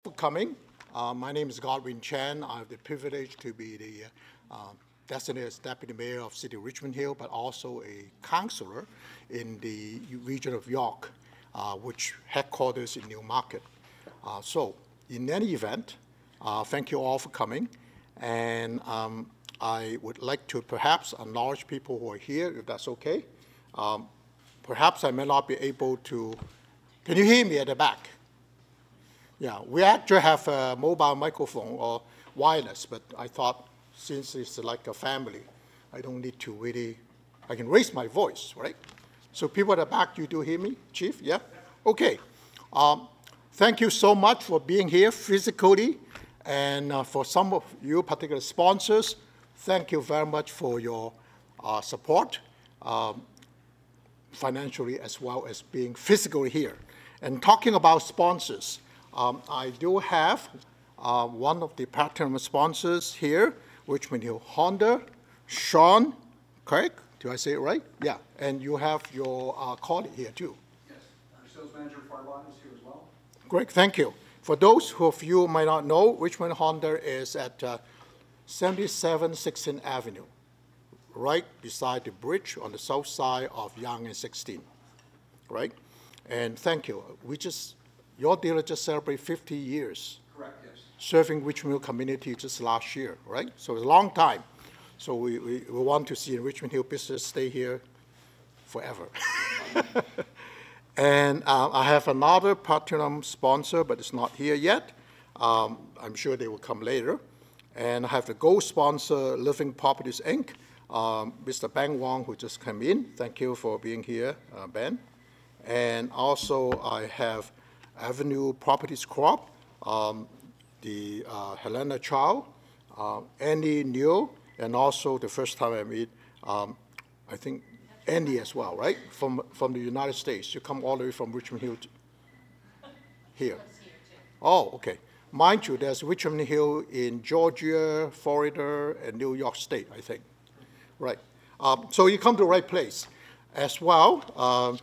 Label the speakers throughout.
Speaker 1: For coming. My name is Godwin Chan. I have the privilege to be the designated Deputy Mayor of City of Richmond Hill, but also a councillor in the region of York, which headquarters in Newmarket. So, in any event, thank you all for coming. And I would like to perhaps acknowledge people who are here, if that's okay. Perhaps I may not be able to. Can you hear me at the back? Yeah, we actually have a mobile microphone or wireless, but I thought since it's like a family, I don't need to really, I can raise my voice, right? So people at the back, you do hear me, Chief? Yeah? Okay. Thank you so much for being here physically, and for some of you particular sponsors, thank you very much for your support, financially as well as being physically here. And talking about sponsors, I do have one of the platinum sponsors here, Richmond Hill Honda, Sean, correct? Do I say it right? Yeah, and you have your colleague here too.
Speaker 2: Yes, our sales manager for our line is here as well.
Speaker 1: Great, thank you. For those of you who might not know, Richmond Honda is at 7716 Avenue, right beside the bridge on the south side of Yonge and 16, right? And thank you. Your dealer just celebrated 50 years.
Speaker 2: Correct, yes.
Speaker 1: Serving Richmond Hill community just last year, right? So it's a long time. So we want to see Richmond Hill business stay here forever. And I have another platinum sponsor, but it's not here yet. I'm sure they will come later. And I have the gold sponsor, Living Properties, Inc., Mr. Ben Wong, who just came in. Thank you for being here, Ben. And also I have Avenue Properties Corp., the Helena Chow, Andy Neo, and also the first time I meet, I think Andy as well, right? From the United States. You come all the way from Richmond Hill here. Oh, okay. Mind you, there's Richmond Hill in Georgia, Florida, and New York State, I think. Right. So you come to the right place. As well,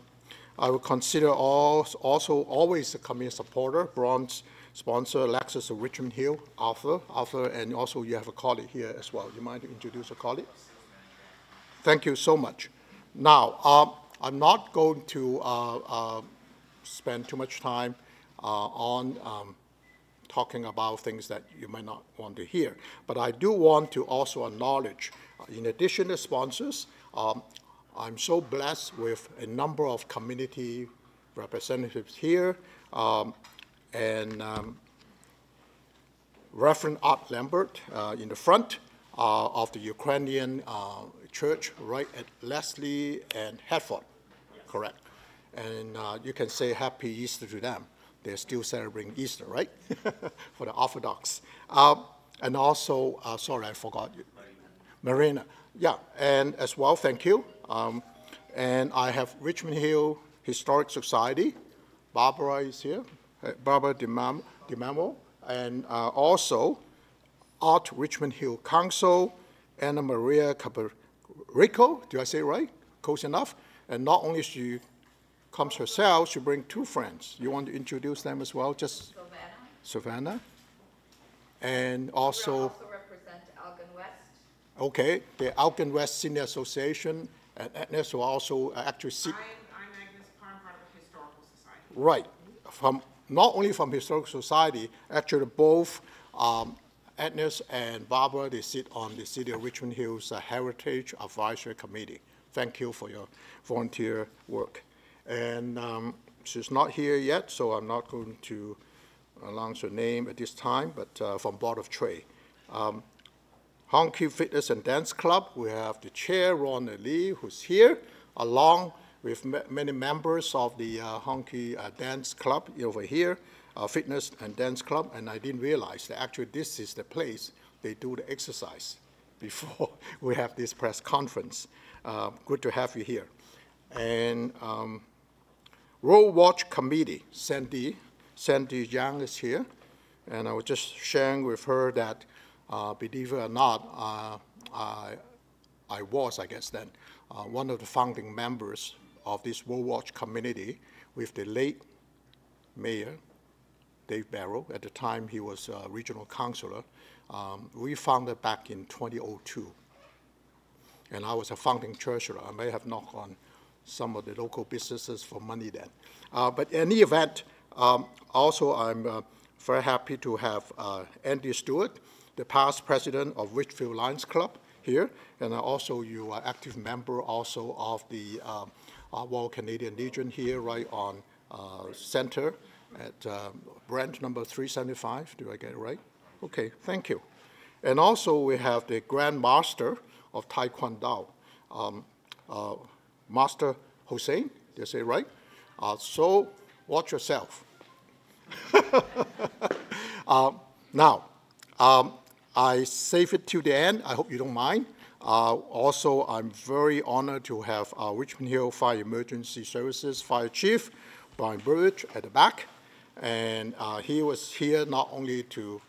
Speaker 1: I would consider also always a community supporter, bronze sponsor, Lexus of Richmond Hill, Arthur, and also you have a colleague here as well. You mind to introduce a colleague? Thank you so much. Now, I'm not going to spend too much time on talking about things that you might not want to hear, but I do want to also acknowledge, in addition to sponsors, I'm so blessed with a number of community representatives here, and Reverend Art Lambert in the front of the Ukrainian church right at Leslie and Hertford, correct? And you can say Happy Easter to them. They're still celebrating Easter, right? For the Orthodox. And also, sorry, I forgot you. Marina. Yeah, and as well, thank you. And I have Richmond Hill Historic Society. Barbara is here, Barbara DiMamo, and also Art Richmond Hill Council, Anna Maria Caparico, do I say it right? Close enough. And not only she comes herself, she brings two friends. You want to introduce them as well? Just Savannah. And also,
Speaker 3: we also represent Algon West.
Speaker 1: Okay, the Algon West Senior Association, and Agnes will also actually see.
Speaker 4: I'm Agnes, I'm part of the Historical Society.
Speaker 1: Right, not only from Historical Society, actually both Agnes and Barbara, they sit on the City of Richmond Hill's Heritage Advisory Committee. Thank you for your volunteer work. And she's not here yet, so I'm not going to announce her name at this time, but from Board of Trade. Honky Fitness and Dance Club, we have the chair, Ron Lee, who's here, along with many members of the Honky Dance Club over here, Fitness and Dance Club, and I didn't realize that actually this is the place they do the exercise before we have this press conference. Good to have you here. And Road Watch Committee, Sandy Yang is here, and I was just sharing with her that, believe it or not, I guess then, one of the founding members of this Road Watch community with the late Mayor Dave Barrow. At the time, he was regional councilor. We founded back in 2002. And I was a founding treasurer. I may have knocked on some of the local businesses for money then. But in any event, also I'm very happy to have Andy Stewart, the past president of Richfield Lions Club here, and also you are active member also of the Royal Canadian Legion here, right on center at branch number 375. Do I get it right? Okay, thank you. And also we have the Grand Master of Taekwondo, Master Hussein, did I say it right? So watch yourself. Now, I save it to the end. I hope you don't mind. Also, I'm very honored to have Richmond Hill Fire Emergency Services Fire Chief, Brian Burridge, at the back. And he was here not only to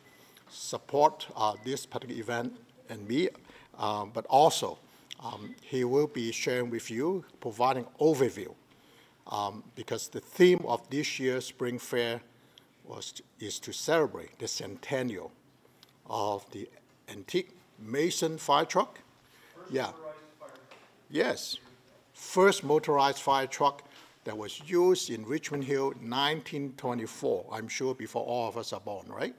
Speaker 1: support this particular event and me, but also he will be sharing with you, providing overview, because the theme of this year's Spring Fair is to celebrate the centennial of the antique Mason fire truck. Yeah. Yes. First motorized fire truck that was used in Richmond Hill 1924. I'm sure before all of us are born, right?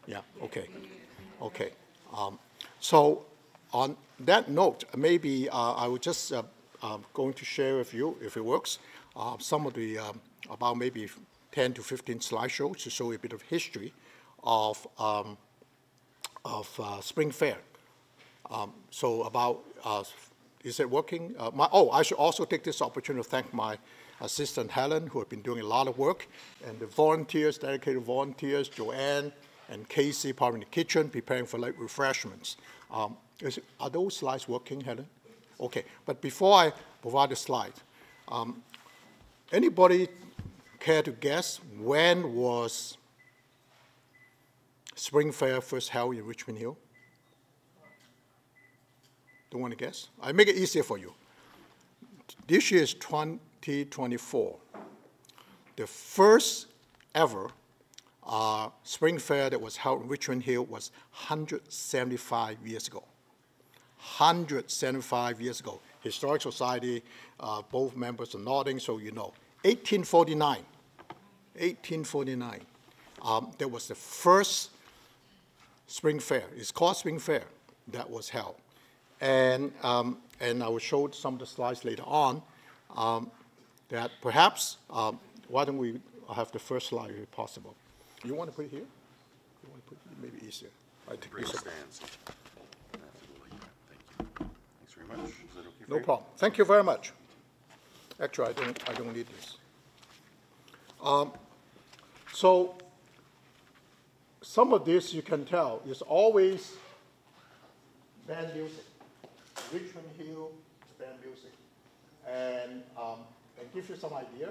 Speaker 1: Yeah, okay. Okay. So on that note, maybe I would just going to share with you, if it works, some of the, about maybe 10 to 15 slideshows to show you a bit of history of Spring Fair. So about, is it working? I should also take this opportunity to thank my assistant Helen, who have been doing a lot of work, and the volunteers, dedicated volunteers, Joanne and Casey, probably in the kitchen, preparing for late refreshments. Are those slides working, Helen? Okay, but before I provide the slide, anybody care to guess when was Spring Fair first held in Richmond Hill? Don't want to guess? I make it easier for you. This year is 2024. The first ever Spring Fair that was held in Richmond Hill was 175 years ago. 175 years ago. Historic Society, both members are nodding, so you know. 1849. 1849. That was the first Spring Fair. It's called Spring Fair that was held. And I will show some of the slides later on that perhaps, why don't we have the first slide if possible. You want to put it here? You want to put it maybe easier. I think
Speaker 5: Bring stands. Absolutely. Thank you. Thanks very much. Is that okay for
Speaker 1: No
Speaker 5: you?
Speaker 1: problem. Thank you very much. Actually, I don't need this. So some of this you can tell is always band music. Richmond Hill band music. And give you some idea.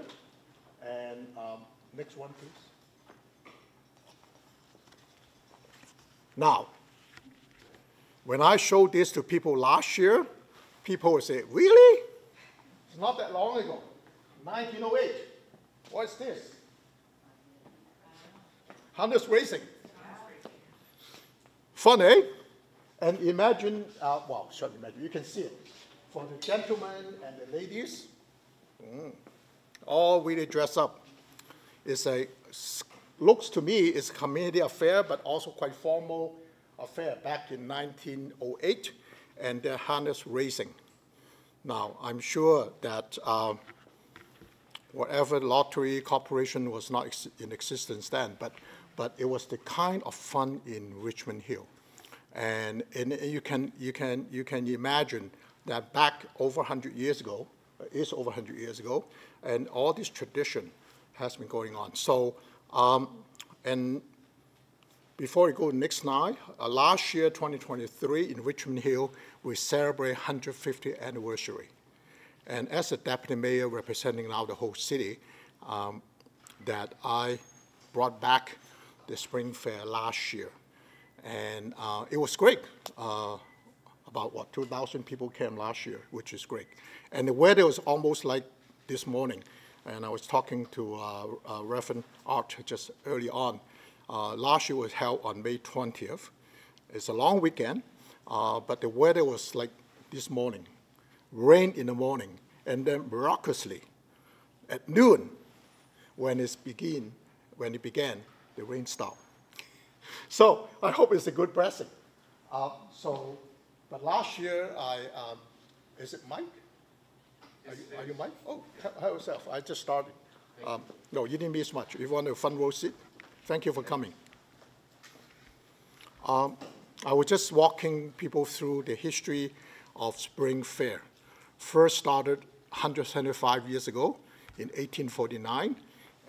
Speaker 1: And next one, please. Now, when I showed this to people last year, people would say, really? It's not that long ago. 1908. What's this? Harness racing. Fun, eh? And imagine, well, shouldn't imagine, you can see it. For the gentlemen and the ladies, all really dress up. It's a, looks to me, it's a community affair, but also quite formal affair back in 1908, and they're harness racing. Now, I'm sure that whatever lottery corporation was not in existence then, but it was the kind of fun in Richmond Hill. And you can imagine that back over 100 years ago, is over 100 years ago, and all this tradition has been going on. So, and before we go to the next slide, last year, 2023, in Richmond Hill, we celebrate 150th anniversary. And as a deputy mayor representing now the whole city, that I brought back the Spring Fair last year. And it was great. About, what, 2,000 people came last year, which is great. And the weather was almost like this morning. And I was talking to Reverend Art just early on. Last year was held on May 20th. It's a long weekend, but the weather was like this morning. Rain in the morning, and then miraculously, at noon, when it began, the rain stopped. So I hope it's a good blessing. But last year, is it Mike? Are you Mike? Oh, help yourself. I just started. No, you didn't miss much. If you want a front row seat, thank you for coming. I was just walking people through the history of Spring Fair. First started 175 years ago in 1849,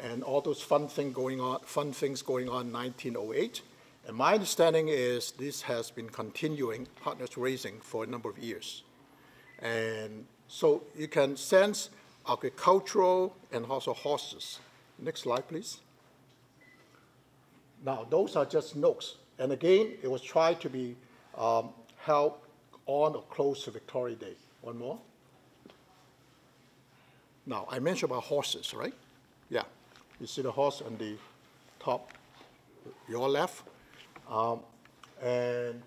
Speaker 1: and all those fun things going on in 1908. And my understanding is this has been continuing partners raising for a number of years. And so you can sense agricultural and also horses. Next slide, please. Now, those are just notes. And again, it was tried to be held on or close to Victoria Day. One more. Now, I mentioned about horses, right? Yeah. You see the horse on the top, your left. And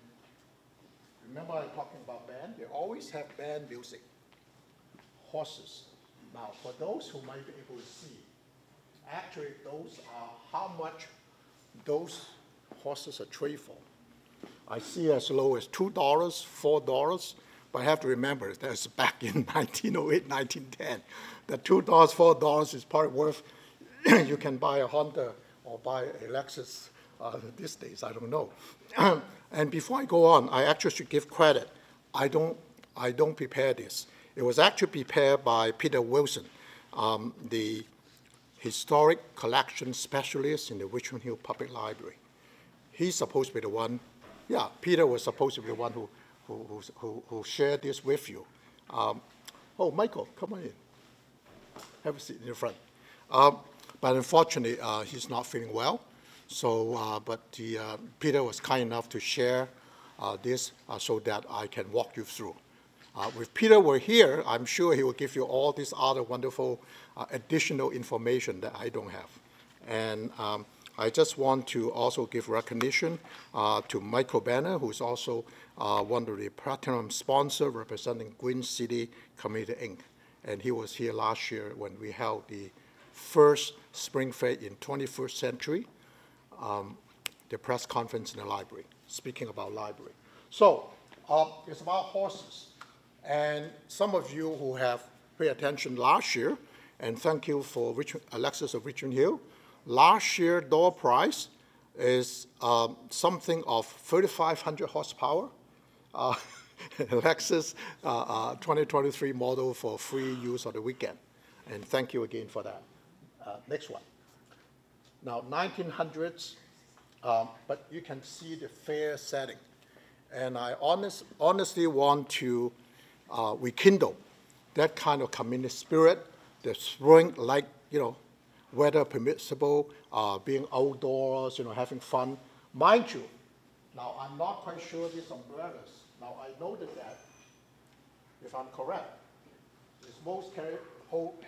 Speaker 1: remember I talking about band? They always have band music. Horses. Now, for those who might be able to see, actually those are how much those horses are traded for. I see as low as $2, $4, but I have to remember that's back in 1908, 1910. The $2, $4 is probably worth, you can buy a Honda or buy a Lexus these days, I don't know. And before I go on, I actually should give credit. I don't prepare this. It was actually prepared by Peter Wilson, the historic collection specialist in the Richmond Hill Public Library. He's supposed to be the one, yeah, Peter was supposed to be the one who shared this with you. Oh, Michael, come on in. Have a seat in the front. But unfortunately, he's not feeling well. So, Peter was kind enough to share this so that I can walk you through. If Peter were here, I'm sure he will give you all this other wonderful additional information that I don't have. And I just want to also give recognition to Michael Banner, who's also one of the platinum sponsors representing Green City Community Inc. And he was here last year when we held the first Spring Fair in 21st century, the press conference in the library, speaking about library. So it's about horses. And some of you who have paid attention last year, and thank you for Alexis of Richmond Hill, last year door prize is something of 3,500 horsepower. Lexus 2023 model for free use on the weekend. And thank you again for that. Next one. Now, 1900s, but you can see the fair setting. And I honestly want to rekindle that kind of community spirit, the spring, like, weather permissible, being outdoors, having fun. Mind you, now I'm not quite sure these umbrellas. Now I noted that, if I'm correct, it's most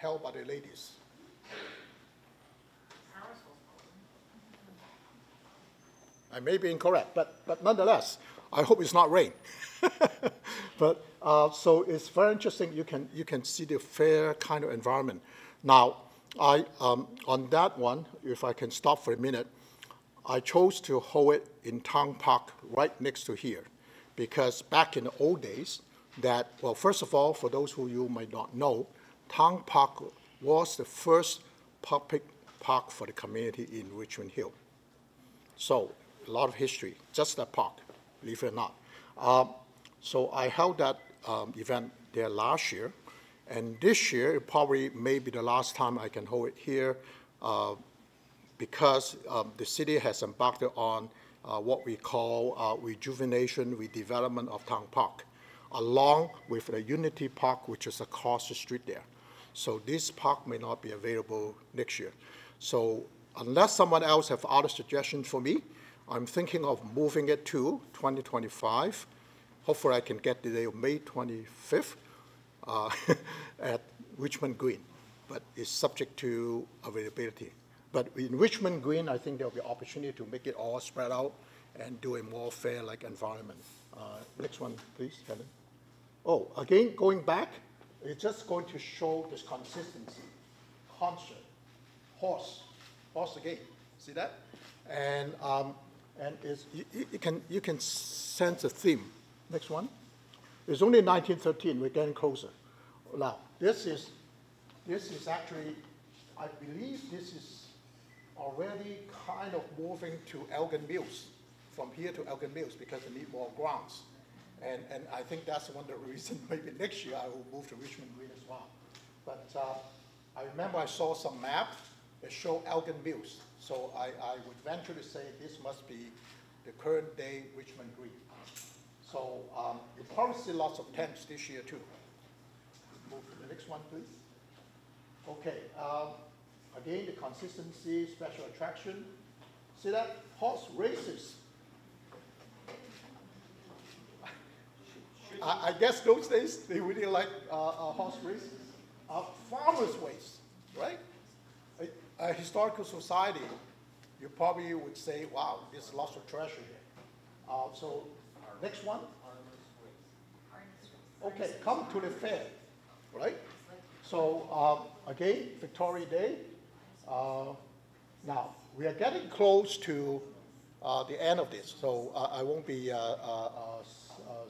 Speaker 1: held by the ladies. I may be incorrect, but nonetheless, I hope it's not rain. But so it's very interesting. You can see the fair kind of environment. Now, on that one, if I can stop for a minute, I chose to hold it in Town Park right next to here, because back in the old days, well, first of all, for those who you might not know, Town Park was the first public park for the community in Richmond Hill. So a lot of history, just that park, believe it or not. So I held that event there last year, and this year it probably may be the last time I can hold it here because the city has embarked on what we call rejuvenation, redevelopment of Town Park, along with the Unity Park, which is across the street there. So this park may not be available next year. So unless someone else has other suggestions for me, I'm thinking of moving it to 2025. Hopefully I can get the day of May 25th at Richmond Green. but it's subject to availability. But in Richmond Green, I think there'll be opportunity to make it all spread out and do a more fair-like environment. Next one, please, Helen. Oh, again, going back, it's just going to show this consistency, concert, horse again. See that? And it's, you can sense a theme. Next one. It's only 1913. We're getting closer. Now, this is actually, I believe this is already kind of moving to Elgin Mills, from here to Elgin Mills, because they need more grounds. And I think that's one of the reasons maybe next year I will move to Richmond Green as well. But I remember I saw some map that show Elgin Mills. So I would venture to say this must be the current day Richmond Green. So you'll probably see lots of tents this year too. Move to the next one, please. Okay, again, the consistency, special attraction. See that? Horse races. I guess those days they really like horse races. Farmers' ways, right? A historical society, you probably would say, wow, there's lots of treasure here. So next one. Okay, come to the fair, right? So again, Victoria Day. Now, we are getting close to the end of this, so I won't be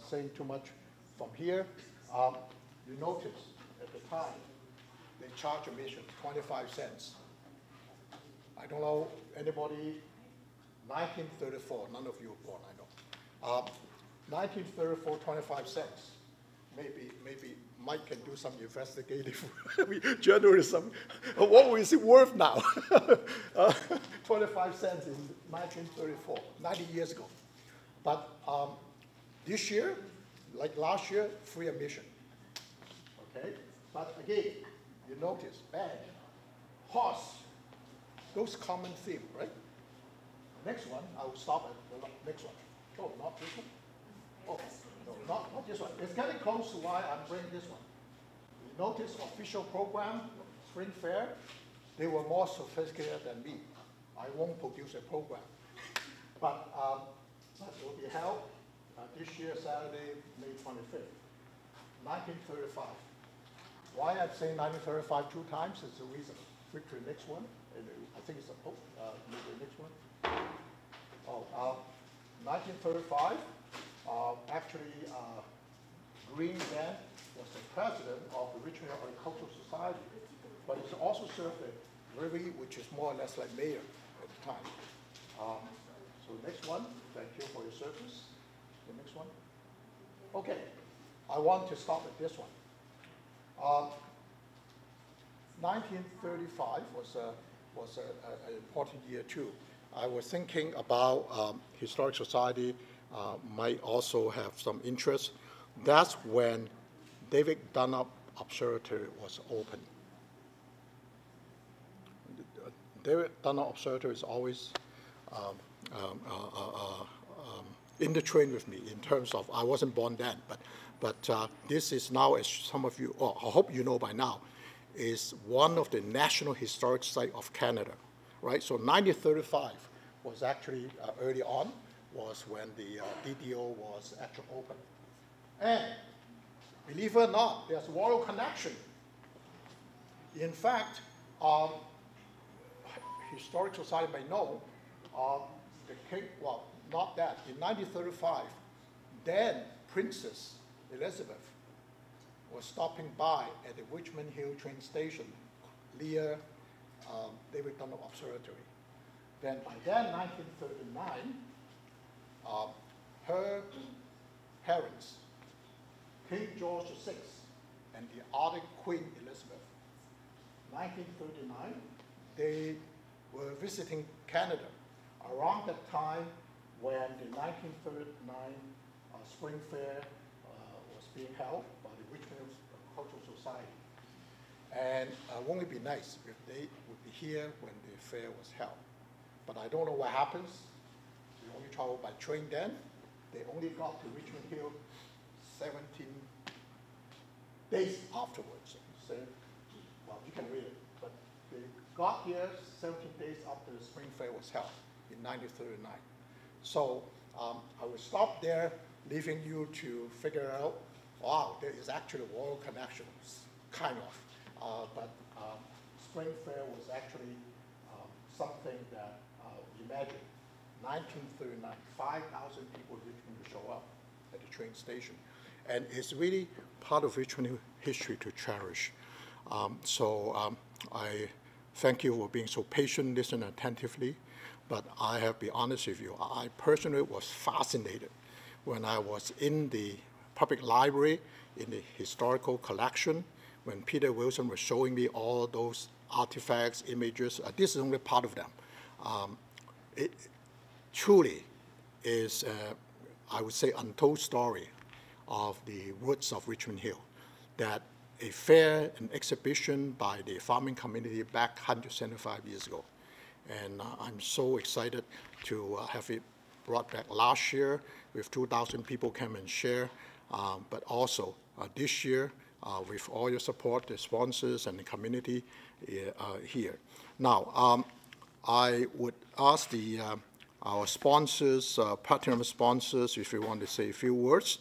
Speaker 1: saying too much from here. You notice at the time, they charge admission 25 cents. I don't know, anybody, 1934, none of you were born, I know. 1934, 25 cents. Maybe Mike can do some investigative journalism. What is it worth now? 25 cents in 1934, 90 years ago. But this year, like last year, free admission. Okay? But again, you notice, bag, horse, those common theme, right? Next one, I will stop at the next one. Oh, not this one? Oh, no, not this one. It's getting close to why I'm bringing this one. You notice official program, spring fair, they were more sophisticated than me. I won't produce a program. But that will be held this year, Saturday, May 25th, 1935. Why I'm saying 1935 two times is the reason. Flip to the next one. I think it's maybe the next one. Oh, 1935. Actually, Green then was the president of the Richmond Agricultural Society, but he's also served at Rivy, which is more or less like mayor at the time. So next one, thank you for your service. The next one. Okay, I want to stop at this one. 1935 was an important year too. I was thinking about Historic Society might also have some interest. That's when David Dunlop Observatory was opened. David Dunlop Observatory is always in the train with me in terms of, I wasn't born then, but this is now, as some of you, or I hope you know by now, is one of the National Historic Sites of Canada, right? So 1935 was actually early on, was when the DDO was actually open. And believe it or not, there's a royal connection. In fact, Historic Society may know, the king, well, not that, in 1935, then Princess Elizabeth was stopping by at the Richmond Hill train station near David Dunlop Observatory. Then by then, 1939, her parents, King George VI and the other Queen Elizabeth, 1939, they were visiting Canada around that time when the 1939 Spring Fair was being held by the Richmond Agricultural Society. And won't it be nice if they would be here when the fair was held? But I don't know what happens. We only traveled by train then. They only got to Richmond Hill 17 days afterwards. So, well, you can read it. But they got here 17 days after the spring fair was held in 1939. So I will stop there, leaving you to figure out, wow, there is actually a world connection, kind of. But spring fair was actually something that, imagine, 1939, 5,000 people in Richmond to show up at the train station. And it's really part of Richmond history to cherish. I thank you for being so patient, listen attentively. But I have to be honest with you, I personally was fascinated when I was in the public library, in the historical collection, when Peter Wilson was showing me all those artifacts, images. This is only part of them. It truly is, I would say, untold story of the roots of Richmond Hill, that a fair, an exhibition by the farming community back 175 years ago. And I'm so excited to have it brought back last year with 2,000 people come and share, but also this year with all your support, the sponsors and the community here. Now, I would ask our sponsors, platinum sponsors, if you want to say a few words,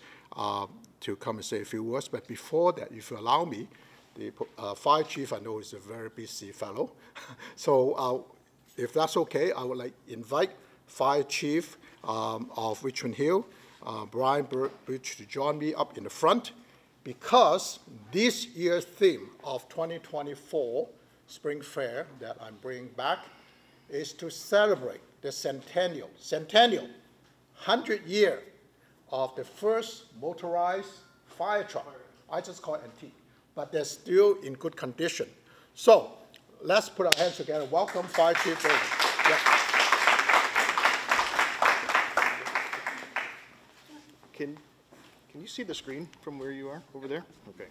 Speaker 1: to come and say a few words. But before that, if you allow me, the fire chief, I know, is a very busy fellow. So if that's okay, I would like to invite Fire Chief of Richmond Hill, Brian Bridge, to join me up in the front, because this year's theme of 2024 Spring Fair that I'm bringing back is to celebrate the centennial, 100-year of the first motorized fire truck. I just call it antique, but they're still in good condition. So let's put our hands together. Welcome, Fire Chief. Yeah.
Speaker 6: Can you see the screen from where you are over there? Okay.